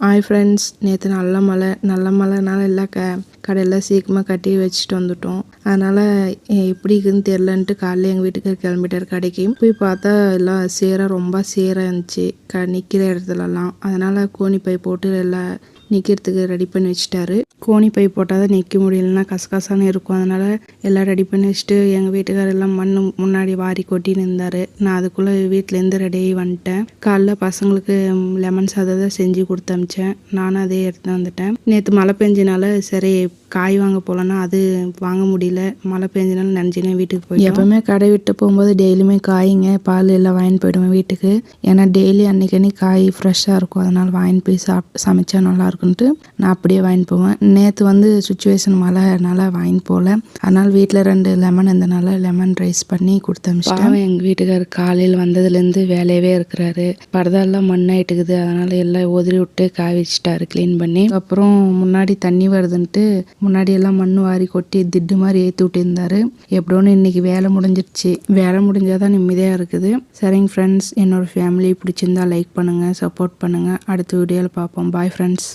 Hi friends, நேற்று நல்ல மழைனால எல்லாம் கடையெல்லாம் சீக்கிரமாக கட்டி வச்சுட்டு வந்துட்டோம். அதனால் எப்படி இருக்குதுன்னு தெரிலன்ட்டு காலையில் எங்கள் வீட்டுக்கு கிளம்பிட்டார் கடைக்கு. போய் பார்த்தா எல்லாம் ரொம்ப சேராக இருந்துச்சு நிற்கிற இடத்துலலாம். அதனால் கோணி பை போட்டு எல்லாம் நிற்கிறதுக்கு ரெடி பண்ணி வச்சுட்டாரு. கோணி பை போட்டால் தான் நிற்க முடியலன்னா கசகசான்னு இருக்கும். அதனால் எல்லாம் ரெடி பண்ணி வச்சுட்டு எங்கள் வீட்டுக்காரர் எல்லாம் மண் முன்னாடி வாரி கொட்டின்னு இருந்தார். நான் அதுக்குள்ளே வீட்டிலேருந்து ரெடியாகி வந்துட்டேன். காலைல பசங்களுக்கு லெமன் சாதம் தான் செஞ்சு கொடுத்து அனுப்பிச்சேன். நானும் அதே எடுத்து வந்துட்டேன். நேற்று மழை பெஞ்சினால சரி காய் வாங்க போகலன்னா அது வாங்க முடியல. மழை பெஞ்சினாலும் நனைஞ்சினே வீட்டுக்கு போய் எப்போவுமே கடை விட்டு போகும்போது டெய்லியுமே காய்ங்க பால் எல்லாம் வாங்கிட்டு போயிடுவேன் வீட்டுக்கு. ஏன்னா டெய்லி அன்றைக்கி காய் ஃப்ரெஷ்ஷாக இருக்கும். அதனால் வாங்கிட்டு போய் சமைச்சா நல்லாயிருக்குன்ட்டு நான் அப்படியே வாங்கிட்டு போவேன். நேற்று சுச்சுவேஷன் மழைனால வாங்கிட்டு போகல. அதனால் வீட்டில் 2 லெமன் இருந்தனால லெமன் ரைஸ் பண்ணி கொடுத்து அனுப்பிச்சிட்டேன். எங்கள் வீட்டுக்காரர் காலையில் வந்ததுலேருந்து வேலையவே இருக்கிறாரு. பரதாலாம் மண்ணாயிட்டுக்குது. அதனால் எல்லாம் உதறி விட்டு காய வச்சுட்டாரு க்ளீன் பண்ணி. அப்புறம் முன்னாடி தண்ணி வருதுன்ட்டு முன்னாடி எல்லாம் மண் வாரி கொட்டி திட்டு மாதிரி ஏற்றி விட்டுருந்தாரு. எப்படின்னு இன்னைக்கு வேலை முடிஞ்சிருச்சு. வேலை முடிஞ்சாதான் நிம்மதியாக இருக்குது. சரிங்க ஃப்ரெண்ட்ஸ், என்னோட ஃபேமிலி பிடிச்சிருந்தா லைக் பண்ணுங்கள், சப்போர்ட் பண்ணுங்கள். அடுத்த வீடியோவில் பார்ப்போம். Bye friends.